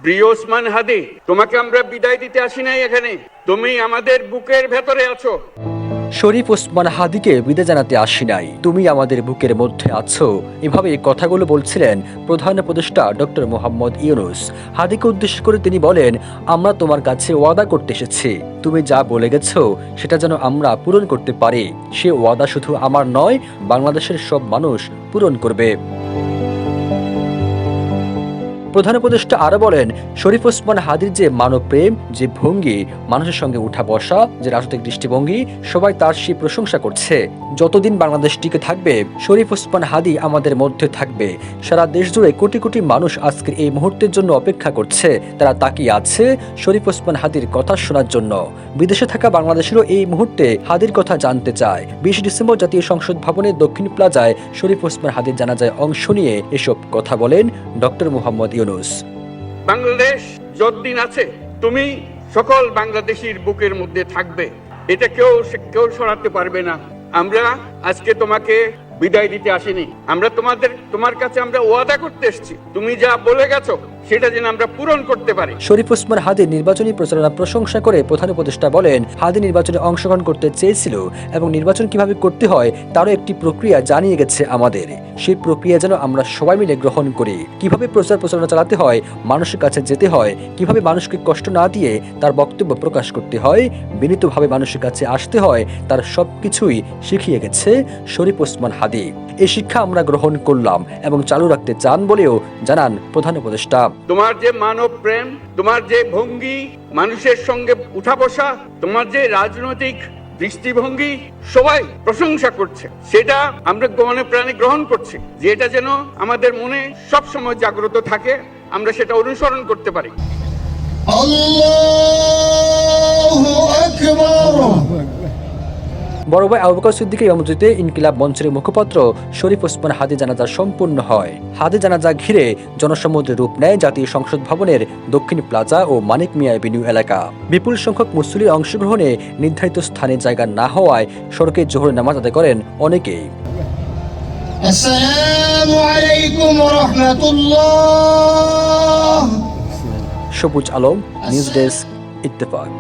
প্রিয় ওসমান হাদি, তোমাকে আমরা বিদায় দিতে আসি নাই এখানে, তুমি আমাদের বুকের ভেতরে আছো। শরীফ ওসমান হাদিকে বিদায় জানাতে আসি নাই, তুমি আমাদের বুকের মধ্যে আছো। এভাবে কথাগুলো বলছিলেন প্রধান উপদেষ্টা ডক্টর মোহাম্মদ ইউনূস। হাদিকে উদ্দেশ্য করে তিনি বলেন, আমরা তোমার কাছে ওয়াদা করতে এসেছি, তুমি যা বলে গেছো সেটা যেন আমরা পূরণ করতে পারি। সে ওয়াদা শুধু আমার নয়, বাংলাদেশের সব মানুষ পূরণ করবে। প্রধান উপদেষ্টা আরো বলেন, শরীফ ওসমান হাদির যে মানবপ্রেম, যে ভঙ্গি, মানুষের সঙ্গে উঠা বসা, যে রাজনৈতিক দৃষ্টিভঙ্গি, সবাই তার সেই প্রশংসা করছে। যতদিন বাংলাদেশ টিকে থাকবে, শরীফ ওসমান হাদি আমাদের মধ্যে থাকবে। সারা দেশ জুড়ে কোটি কোটি মানুষ আজকের এই মুহূর্তের জন্য অপেক্ষা করছে। তারা তাকিয়ে আছে শরীফ ওসমান হাদির কথা শোনার জন্য। বিদেশে থাকা বাংলাদেশেরও এই মুহূর্তে হাদির কথা জানতে চায়। 20 ডিসেম্বর জাতীয় সংসদ ভবনের দক্ষিণ প্লাজায় শরীফ ওসমান হাদির জানাজায় অংশ নিয়ে এসব কথা বলেন ডক্টর মোহাম্মদ ইউনূস। বাংলাদেশ যতদিন আছে, তুমি সকল বাংলাদেশির বুকের মধ্যে থাকবে, এটা কেউ সরাতে পারবে না। আমরা আজকে তোমাকে বিদায় দিতে আসিনি, আমরা তোমার কাছে আমরা ওয়াদা করতে এসেছি, তুমি যা বলে গেছো সেটা যেন আমরা পূরণ করতে পারি। শরীফ ওসমান হাদির নির্বাচনী প্রচারণা প্রশংসা করে প্রধান উপদেষ্টা বলেন, হাদি নির্বাচনে অংশগ্রহণ করতে চেয়েছিল এবং নির্বাচন কিভাবে করতে হয় তারও একটি প্রক্রিয়া জানিয়ে গেছে আমাদের। সেই প্রক্রিয়া যেন আমরা সবাই মিলে গ্রহণ করি। কিভাবে প্রচারণা চালাতে হয়, মানুষের কাছে যেতে হয়, কিভাবে মানুষকে কষ্ট না দিয়ে তার বক্তব্য প্রকাশ করতে হয়, বিনীতভাবে মানুষের কাছে আসতে হয়, তার সবকিছুই শিখিয়ে গেছে শরীফ ওসমান হাদি। এই শিক্ষা আমরা গ্রহণ করলাম এবং চালু রাখতে চান বলেও জানান প্রধান উপদেষ্টা। তোমার যে মানব প্রেম, তোমার যে ভঙ্গি, মানুষের সঙ্গে উঠা বসা, তোমার যে রাজনৈতিক দৃষ্টিভঙ্গি, সবাই প্রশংসা করছে, সেটা আমরা মনে প্রাণে গ্রহণ করছি, যে এটা যেন আমাদের মনে সব সময় জাগ্রত থাকে, আমরা সেটা অনুসরণ করতে পারি। আল্লাহু আকবার। বড় ভাই আবু বকর সিদ্দিকের আমন্ত্রিতে ইনকিলাব মঞ্চের মুখপাত্র শরীফ ওসমান হাদি জানাজা সম্পূর্ণ হয়। হাদি জানাজা ঘিরে জনসমুদ্রে রূপ নেয় জাতীয় সংসদ ভবনের দক্ষিণ প্লাজা ও মানিক মিয়া এভিনিউ এলাকা। বিপুল সংখ্যক মুসল্লির অংশগ্রহণে নির্ধারিত স্থানে জায়গা না হওয়ায় সড়কে জোহরের নামাজ আদায় করেন অনেকেই। আসসালামু আলাইকুম ওয়া রাহমাতুল্লাহ। সবুজ আলম, নিউজ ডেস্ক, ইত্তেফাক।